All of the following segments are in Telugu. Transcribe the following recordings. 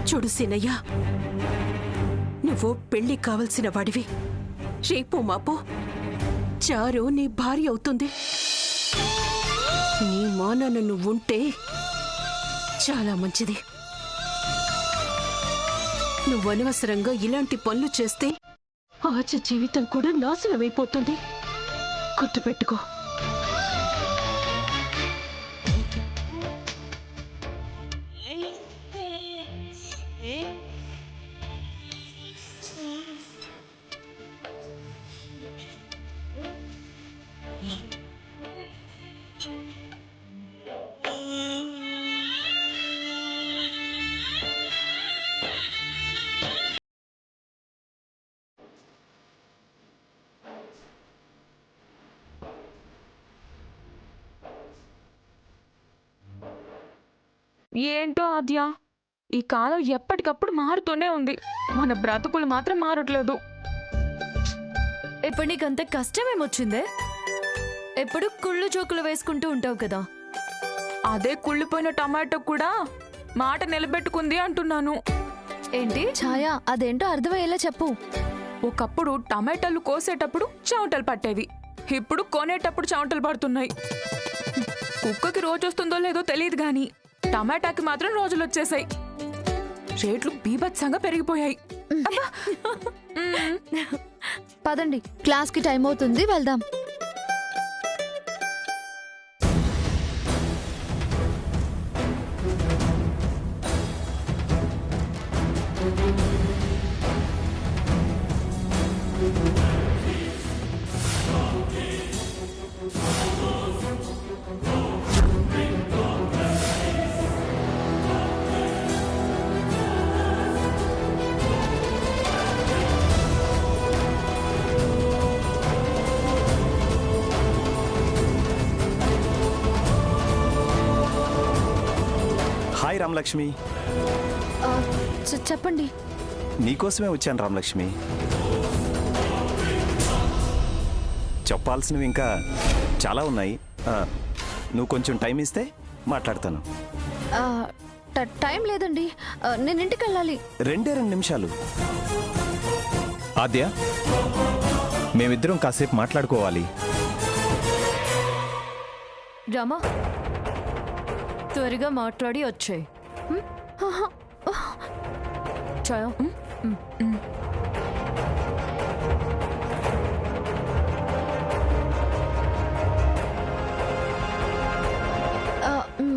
చూడు సీనయ్య, నువ్వు పెళ్లి కావలసిన వాడివి. రేపు మాపో చారు నీ భార్య అవుతుంది. నీ మానాన నువ్వుంటే చాలా మంచిది. నువ్వు అనవసరంగా ఇలాంటి పనులు చేస్తే ఆచ జీవితం కూడా నాశనమైపోతుంది. గుర్తుపెట్టుకో. ఏంటో ఆద్య, ఈ కాలం ఎప్పటికప్పుడు మారుతూనే ఉంది. మన బ్రతుకులు మాత్రం మారట్లేదు. ఇప్పుడు నీకంత కష్టమేమొచ్చిందే? ఎప్పుడు కుళ్ళు జోకులు వేసుకుంటూ ఉంటావు కదా. అదే కుళ్ళిపోయిన టమాటో కూడా మాట నిలబెట్టుకుంది అంటున్నాను. ఏంటి ఛాయ, అదేంటో అర్థమయ్యేలా చెప్పు. ఒకప్పుడు టమాటాలు కోసేటప్పుడు చెమటలు పట్టేవి, ఇప్పుడు కొనేటప్పుడు చెమటలు పడుతున్నాయి. కుక్కకి రోజు వస్తుందో లేదో తెలియదు గాని టమాటాకి మాత్రం రోజులు వచ్చేసాయి. రేట్లు బీభత్సంగా పెరిగిపోయాయి. పదండి, క్లాస్ కి టైం అవుతుంది, వెళ్దాం. హాయ్ రామలక్ష్మి. చెప్పండి. నీకోసమే వచ్చాను రామలక్ష్మి. చెప్పాల్సినవి ఇంకా చాలా ఉన్నాయి. నువ్వు కొంచెం టైం ఇస్తే మాట్లాడతాను. టైం లేదండి, నేను ఇంటికి వెళ్ళాలి. 2 నిమిషాలు. ఆద్య, మేమిద్దరం కాసేపు మాట్లాడుకోవాలి. రామా, త్వరగా మాట్లాడి వచ్చాయి.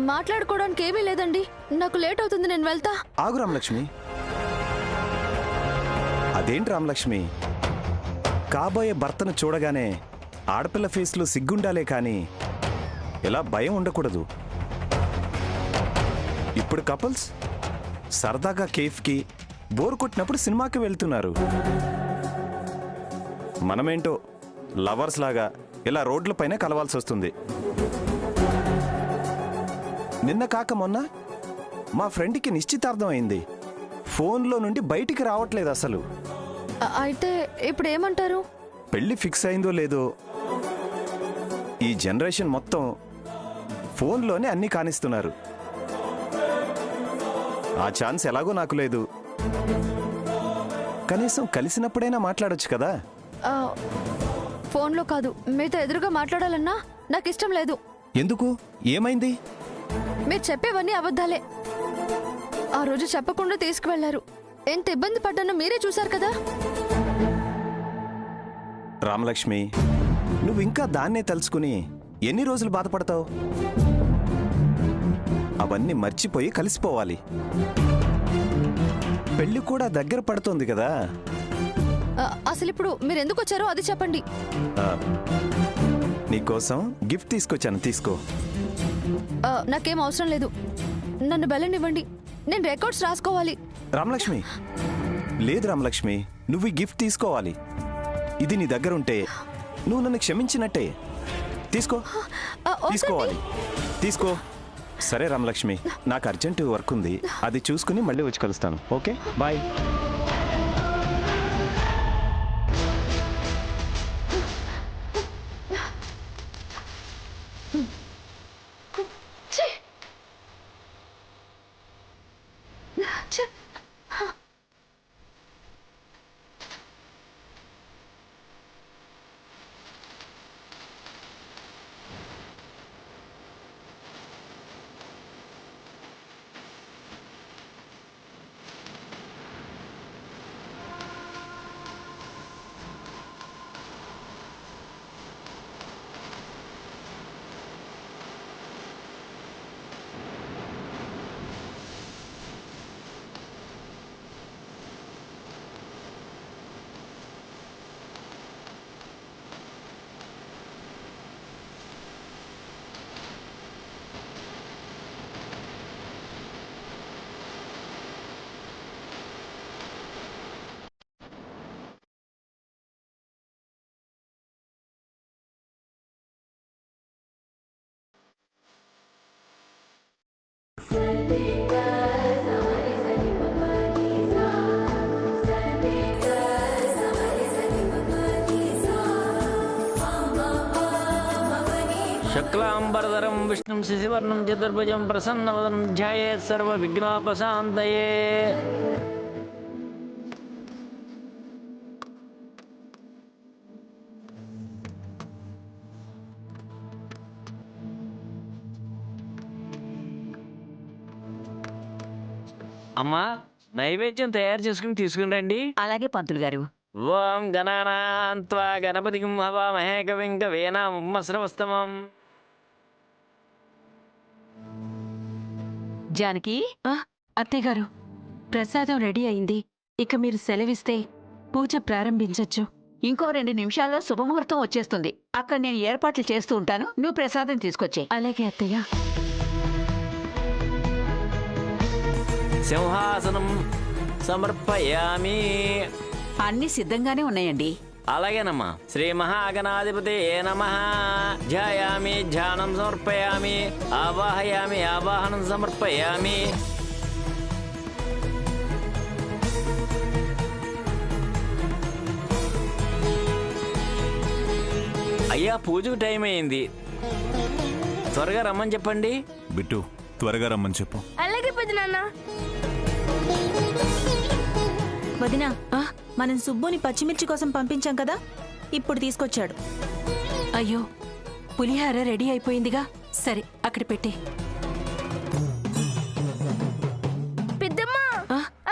మాట్లాడుకోవడానికి ఏమీ లేదండి, నాకు లేట్ అవుతుంది, నేను వెళ్తా. ఆగు రామలక్ష్మి. అదేంటి రామలక్ష్మి, కాబోయే భర్తను చూడగానే ఆడపిల్ల ఫేస్లో సిగ్గుండాలే కానీ ఇలా భయం ఉండకూడదు. ఇప్పుడు కపుల్స్ సరదాగా కేఫ్కి, బోర్ కొట్టినప్పుడు సినిమాకి వెళ్తున్నారు. మనమేంటో లవర్స్ లాగా ఇలా రోడ్లపైన కలవాల్సి వస్తుంది. నిన్న కాక మొన్న మా ఫ్రెండ్కి నిశ్చితార్థం అయింది. ఫోన్లో నుండి బయటికి రావట్లేదు అసలు. అయితే ఇప్పుడు ఏమంటారు? పెళ్లి ఫిక్స్ అయిందో లేదో, ఈ జనరేషన్ మొత్తం ఫోన్లోనే అన్నీ కానిస్తున్నారు. ఆ ఛాన్స్ ఎలాగో నాకు లేదు. కనీసం కలిసినప్పుడైనా మాట్లాడొచ్చు కదా. ఫోన్లో కాదు, మీతో ఎదురుగా మాట్లాడాలన్నా నాకు ఇష్టం లేదు. ఎందుకు? ఏమైంది? మీరు చెప్పేవన్నీ అబద్ధాలే. ఆ రోజు చెప్పకుండా తీసుకువెళ్లారు. ఎంత ఇబ్బంది పడ్డానో మీరే చూశారు కదా. రామలక్ష్మి, నువ్వు ఇంకా దాన్నే తలుచుకుని ఎన్ని రోజులు బాధపడతావు? అవన్నీ మర్చిపోయి కలిసిపోవాలి. పెళ్లి కూడా దగ్గర పడుతోంది కదా. అసలు ఇప్పుడు మీరు ఎందుకు వచ్చారో అది చెప్పండి. నీకోసం గిఫ్ట్ తీసుకొచ్చాను, తీసుకో. నాకేం అవసరం లేదు, నన్ను బెల్లనివ్వండి, నేను రికార్డ్స్ రాసుకోవాలి. రామలక్ష్మి, లేదు రామలక్ష్మి, నువ్వు ఈ గిఫ్ట్ తీసుకోవాలి. ఇది నీ దగ్గర ఉంటే నువ్వు నన్ను క్షమించినట్టే. తీసుకో, తీసుకోవాలి, తీసుకో. సరే రామలక్ష్మి, నాకు అర్జెంటు వర్క్ ఉంది, అది చూసుకుని మళ్ళీ వచ్చి కలుస్తాను. Okay, bye. శుక్లాంబరధరం విష్ణుం శశివర్ణం చతుర్భుజం ప్రసన్నవదనం ధ్యాయేత్ సర్వ విఘ్నోపశాంతయే. అమ్మా, నైవేద్యం తయారు చేసుకుని తీసుకురండి. అలాగే పంతులు గారు. ఓం గణానాన్త్వా గణపతిం హవామహే కవిం కవీనాముపమస్రవస్తమం. జానకి, అత్తయ్య గారు, ప్రసాదం రెడీ అయింది. ఇక మీరు సెలవిస్తే పూజ ప్రారంభించొచ్చు. ఇంకో 2 నిమిషాల్లో శుభముహూర్తం వచ్చేస్తుంది. అక్కడ నేను ఏర్పాట్లు చేస్తూ ఉంటాను, నువ్వు ప్రసాదం తీసుకొచ్చే. అలాగే అత్తయ్య. సింహాసనం సమర్పయామి. అన్ని సిద్ధంగానే ఉన్నాయండి. అలాగేనమ్మా. శ్రీ మహాగణాధిపతి నమః. ధ్యాయామి, ధ్యానం సమర్పయామి. ఆవాహయామి, ఆవాహనం సమర్పయామి. అయ్యా, పూజకు టైం అయింది, త్వరగా రమ్మని చెప్పండి. బిట్టు, త్వరగా రమ్మని చెప్పు. అలాగే పెద్దనాన్న. వదినా, మనం సుబ్బుని పచ్చిమిర్చి కోసం పంపించాం కదా, ఇప్పుడు తీసుకొచ్చాడు. అయ్యో, పులిహార రెడీ అయిపోయిందిగా. సరే, అక్కడ పెట్టే. పెద్దమ్మా,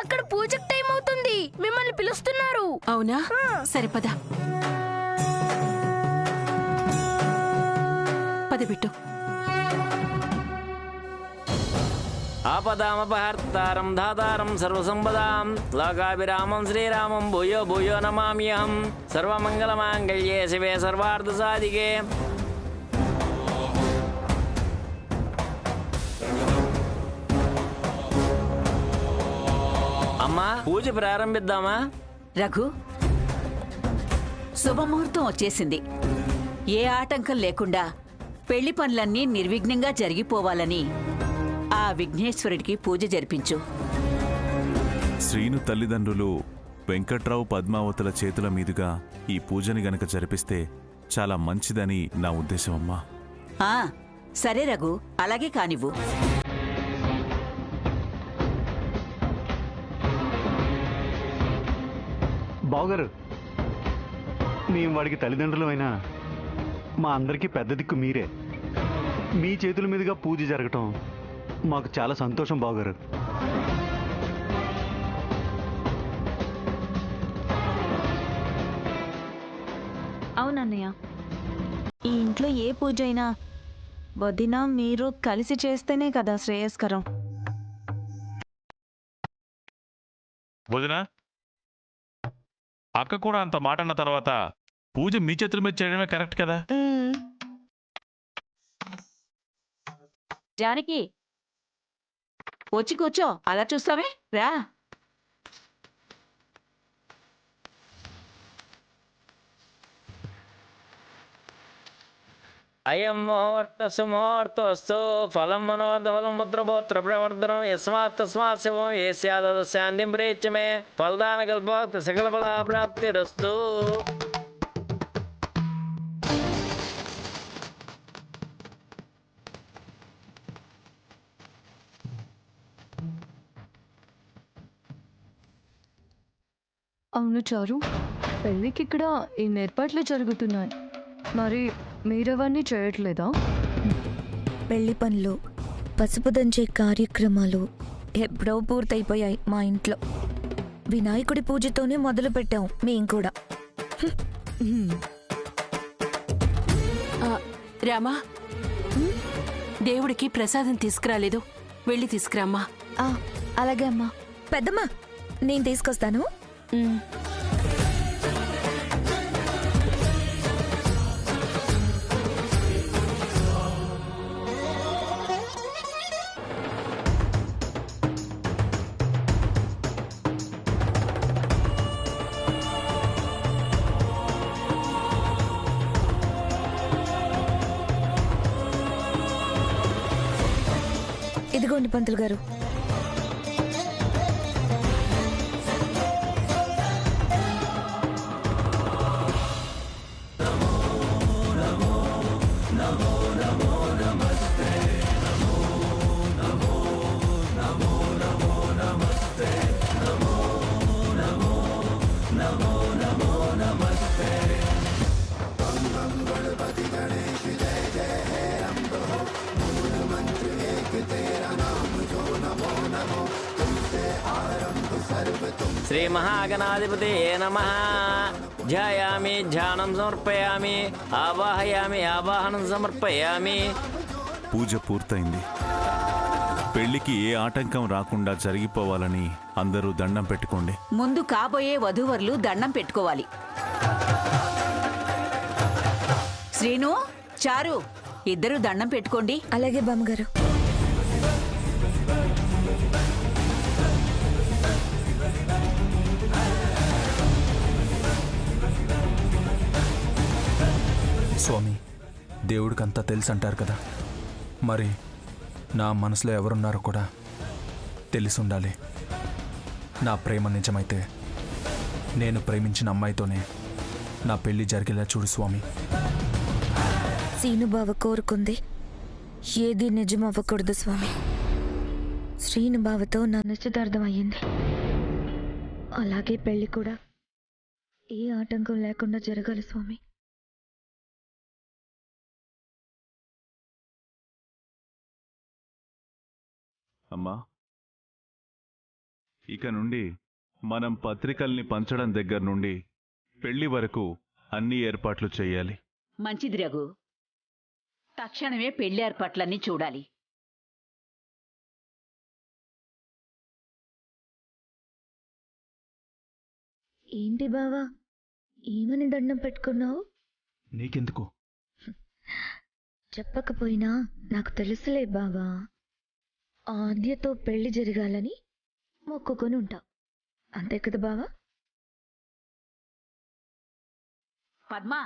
అక్కడ పూజకు టైం అవుతుంది, మిమ్మల్ని పిలుస్తున్నారు. అవునా? సరే పద. పద బిట్టు. ఆపదామపహర్తారం ధాతారం సర్వసంపదాం లోకాభిరామం శ్రీరామం భూయో భూయో నమామ్యహం. సర్వమంగళమాంగళ్యే శివే సర్వార్థసాధికే. అమ్మా, పూజ ప్రారంభిద్దామా? రఘు, శుభముహూర్తం వచ్చేసింది. ఏ ఆటంకం లేకుండా పెళ్లి పనులన్నీ నిర్విఘ్నంగా జరిగిపోవాలని ఆ విఘ్నేశ్వరుడికి పూజ జరిపించు. శ్రీను తల్లిదండ్రులు వెంకట్రావు పద్మావతుల చేతుల మీదుగా ఈ పూజని గనక జరిపిస్తే చాలా మంచిదని నా ఉద్దేశం అమ్మా. సరే రఘు, అలాగే కానివ్వు. బావగారు, మేము వాడికి తల్లిదండ్రులమైనా మా అందరికీ పెద్ద దిక్కు మీరే. మీ చేతుల మీదుగా పూజ జరగటం మాకు చాలా సంతోషం బావగారు. అవునన్నయ్య, ఈ ఇంట్లో ఏ పూజ అయినా వదిన మీరు కలిసి చేస్తేనే కదా శ్రేయస్కరం. వదినా, అక్క కూడా అంత మాట అన్న తర్వాత పూజ మీ చేతుల మీద చేయడమే కరెక్ట్ కదా. జానకి, వచ్చి కూర్చో. అలా చూస్తావే, రా. అయం ముహూర్త సుముహూర్తోస్తు ఫలం మనోర్ధఫలం పుత్రపౌత్ర ప్రవర్ధనం యస్మాత్ తస్మాత్ శివం ఏస్యాద శాంతిం ప్రేచ్యమే ఫలదాన కల్పోక్త సకల ఫల ప్రాప్తిరస్తు. అవును చారు, పెళ్ళికి ఇక్కడ ఈ ఏర్పాట్లే జరుగుతున్నాయి. మరి మీరెవరిని చేయట్లేదా? పెళ్లి పనులు, పసుపు దంచే కార్యక్రమాలు ఎప్పుడో పూర్తయిపోయాయి మా ఇంట్లో. వినాయకుడి పూజతోనే మొదలు పెట్టాం మేం కూడా. రామా, దేవుడికి ప్రసాదం తీసుకురాలేదు, వెళ్ళి తీసుకురామ్మా. అలాగే అమ్మా. పెద్దమ్మా, నేను తీసుకొస్తాను. ఇదిగోండి పంతులు గారు. నమో నమో నమో శ్రీ మహాగణాధిపతే నమః. ధ్యాయామి, ధ్యానం సమర్పయామి, ఆవాహయామి, ఆవాహనం సమర్పయామి. పూజ పూర్తయింది. పెళ్లికి ఏ ఆటంకం రాకుండా జరిగిపోవాలని అందరూ దండం పెట్టుకోండి. ముందు కాబోయే వధూవరులు దండం పెట్టుకోవాలి. శ్రీను, చారు ఇద్దరు దండం పెట్టుకోండి. అలాగే బామ్మగారు. స్వామి, దేవుడికంతా తెలుసు అంటారు కదా, మరి నా మనసులో ఎవరున్నారో కూడా తెలిసి ఉండాలి. నా ప్రేమ నిజమైతే నేను ప్రేమించిన అమ్మాయితోనే నా పెళ్లి జరిగేలా చూడు స్వామి. శ్రీనుబావ కోరుకుంది ఏది నిజం అవ్వకూడదు స్వామి. శ్రీనుబావతో నా నిశ్చితార్థం అయ్యింది. అలాగే పెళ్లి కూడా ఏ ఆటంకం లేకుండా జరగాలి స్వామి. అమ్మా, ఇక నుండి మనం పత్రికల్ని పంచడం దగ్గర నుండి పెళ్లి వరకు అన్ని ఏర్పాట్లు చేయాలి. మంచిది రఘు. తక్షణమే పెళ్లి ఏర్పాట్లన్నీ చూడాలి. ఏంటి బావా, ఏమని దండం పెట్టుకున్నావు? నీకెందుకు? చెప్పకపోయినా నాకు తెలుసులే బావా. ఆద్యతో పెళ్లి జరగాలని మొక్కుకొని ఉంటావు, అంతే కదా బావా? పద్మా,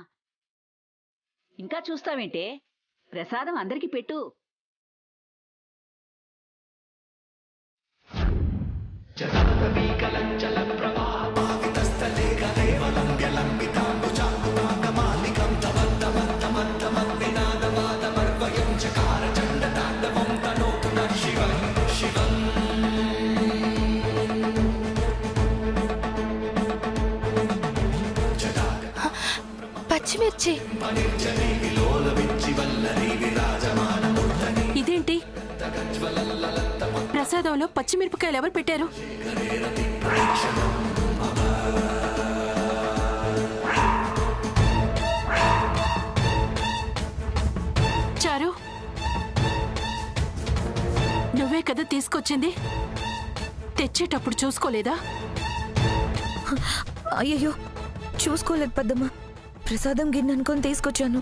ఇంకా చూస్తావేంటే? ప్రసాదం అందరికి పెట్టు. పచ్చిమిర్చి. ఇదేంటి? ప్రసాదంలో పచ్చిమిరపకాయలు ఎవరు పెట్టారు? చారు, నువ్వే కదా తీసుకొచ్చింది? తెచ్చేటప్పుడు చూసుకోలేదా? అయ్యయ్యో, చూసుకోలేదు పెద్దమ్మ. ప్రసాదం గిన్నె అనుకొని తీసుకొచ్చాను.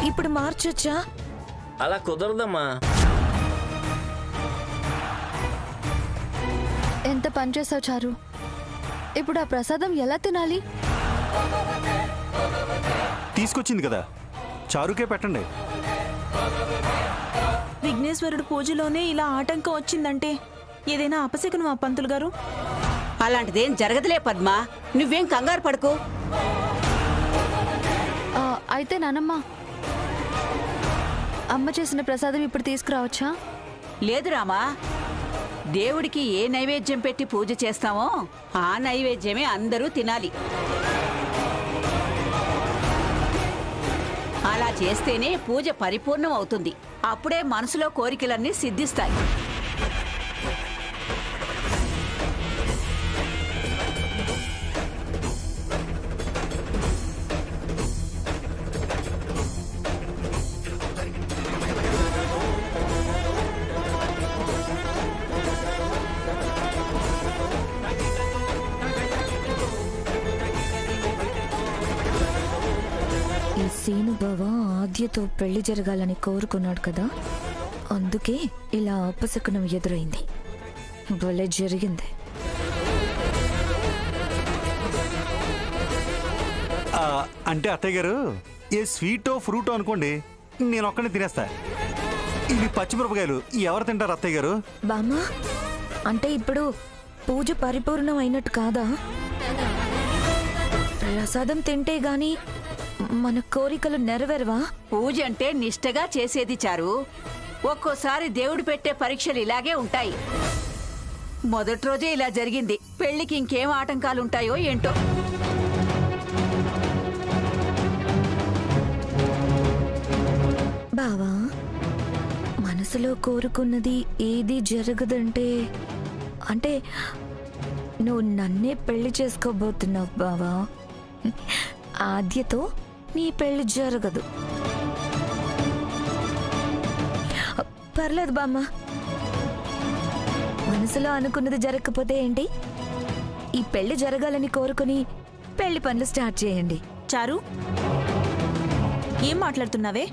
ఇప్పుడు మార్చొచ్చా? అలా కుదరదమ్మా. ఎంత పనిచేసావు చారు. ఇప్పుడు ఆ ప్రసాదం ఎలా తినాలి? తీసుకొచ్చింది కదా, చారుకే పెట్టండి. విఘ్నేశ్వరుడు పూజలోనే ఇలా ఆటంకం వచ్చిందంటే ఏదైనా అపశకునమా పంతులు గారు? అలాంటిదేం జరగదులే పద్మా, నువ్వేం కంగారు పడుకో. అయితే నానమ్మ, అమ్మ చేసిన ప్రసాదం ఇప్పుడు తీసుకురావచ్చా? లేదు రామా, దేవుడికి ఏ నైవేద్యం పెట్టి పూజ చేస్తామో ఆ నైవేద్యమే అందరూ తినాలి. అలా చేస్తేనే పూజ పరిపూర్ణం అవుతుంది. అప్పుడే మనసులో కోరికలన్నీ సిద్ధిస్తాయి. ఈ సీనుబావ ఆద్యతో పెళ్లి జరగాలని కోరుకున్నాడు కదా, అందుకే ఇలా అపశకునం ఎదురైంది. భలే జరిగింది. అంటే అత్తయ్య గారు, ఏ స్వీటో ఫ్రూటో అనుకోండి, నేను ఒక్కనే తినేస్తా. ఇవి పచ్చిమిరపకాయలు ఎవరు తింటారు అత్తయ్య గారు? బామ్మా, అంటే ఇప్పుడు పూజ పరిపూర్ణం అయినట్టు కాదా? ప్రసాదం తింటే గాని మన కోరికలు నెరవేరవా? పూజ అంటే నిష్టగా చేసేది చారు. ఒక్కోసారి దేవుడు పెట్టే పరీక్షలు ఇలాగే ఉంటాయి. మొదటి రోజే ఇలా జరిగింది. పెళ్లికి ఇంకేం ఆటంకాలుంటాయో ఏంటో. బావా, మన మనసులో కోరుకున్నది ఏది జరగదంటే అంటే నువ్వు నన్నే పెళ్లి చేసుకోబోతున్నావు బావా. ఆద్యతో నీ పెళ్లి జరగదు. పర్లేదు బామ్మ, మనసులో అనుకున్నది జరగకపోతే ఏంటి, ఈ పెళ్లి జరగాలని కోరుకుని పెళ్లి పనులు స్టార్ట్ చేయండి. చారు, ఏం మాట్లాడుతున్నావే?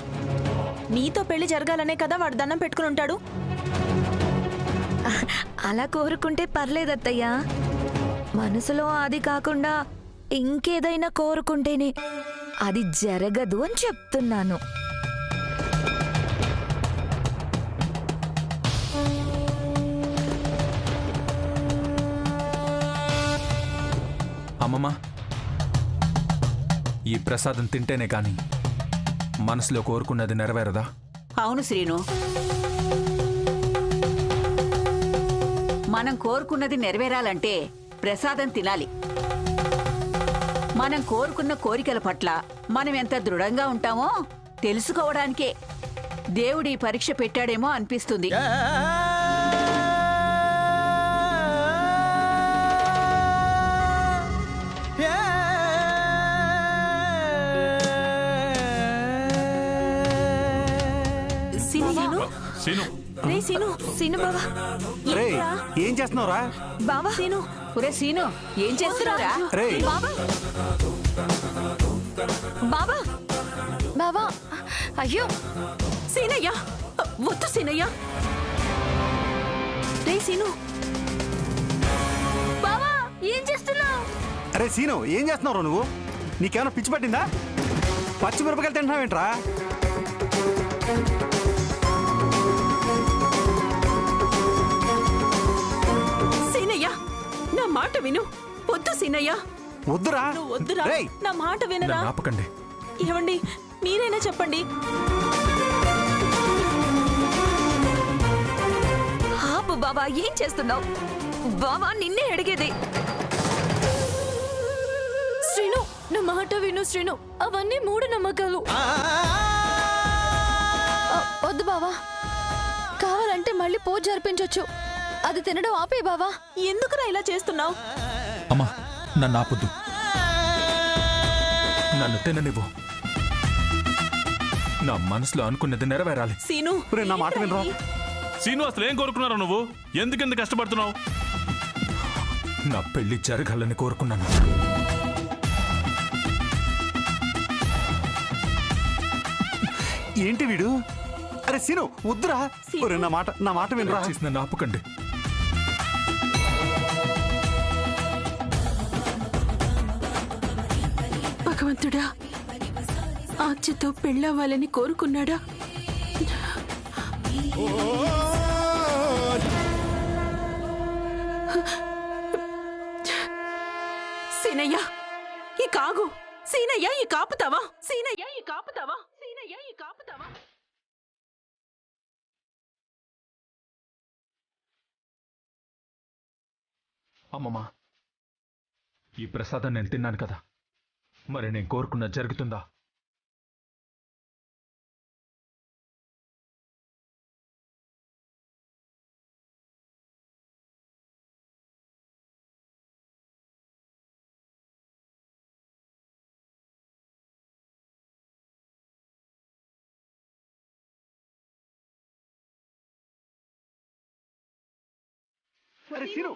నీతో పెళ్లి జరగాలనే కదా వాడు దండం పెట్టుకుని ఉంటాడు. అలా కోరుకుంటే పర్లేదత్తయ్యా. మనసులో అది కాకుండా ఇంకేదైనా కోరుకుంటేనే అది జరగదు అని చెప్తున్నాను. అమ్మమ్మ, ఈ ప్రసాదం తింటేనే కాని మనసులో కోరుకున్నది నెరవేరదా? అవును శ్రీను, మనం కోరుకున్నది నెరవేరాలంటే ప్రసాదం తినాలి. మనం కోరుకున్న కోరికల పట్ల మనం ఎంత దృఢంగా ఉంటామో తెలుసుకోవడానికే దేవుడి పరీక్ష పెట్టాడేమో అనిపిస్తుంది. ఏం చేస్తున్నావురా బావా? సీను, ఒరే సీను, ఏం చేస్తున్నావురా? బావా బావా, అయ్యో సీనయ్య, వద్దు సీనయ్య. రే సీను. బావా, ఏం చేస్తున్నావు? అరే సీను, ఏం చేస్తున్నావు నువ్వు? నీకేమైనా పిచ్చి పట్టిందా? పచ్చిమిరపకాయలు తింటున్నావేంట్రా? సీనయ్య, నా మాట విను. వద్దు సీనయ్య. వద్దురా. వద్దురా, నా మాట వినరా? ఆపకండి. ఏమండి, మీరైనా చెప్పండి. ఆపు బావా, ఏం చేస్తున్నావు? బావా, నిన్నే అడిగేది. శ్రీను, నా మాట విను శ్రీను, అవన్నీ మూడు నమ్మకాలు. వద్దు బావా, కావాలంటే మళ్ళీ పూజ జరిపించొచ్చు. అది తినడం ఆపే బావా. ఎందుకురా ఇలా చేస్తున్నావు? అమ్మా, నన్ను ఆపొద్దు. నన్ను తిననివ్వు. నా మనసులో అనుకున్నది నెరవేరాలి. సీను, నా మాట వినరా? సీను, అసలు ఏం కోరుకున్నారా నువ్వు? ఎందుకెంత కష్టపడుతున్నావు? నా పెళ్లి జరగాలని కోరుకున్నాను. ఏంటి వీడు? అరే సీను, వద్దురా. నా మాట వినరా? నన్ను ఆపకండి. భగవంతుడా, ఆద్యతో పెళ్ళవ్వాలని కోరుకున్నాడా? సీనయ్య, ఈ కాగు. సీనయ్య, ఈ కాపుతావా? సీనయ్య, ఈ కాపుతావా? సీనయ్య, ఈ కాపుతావా? అమ్మమ్మ, ఈ ప్రసాదం నేను తిన్నాను కదా, మరి నేను కోరుకున్నది జరుగుతుందా? అరే సీను,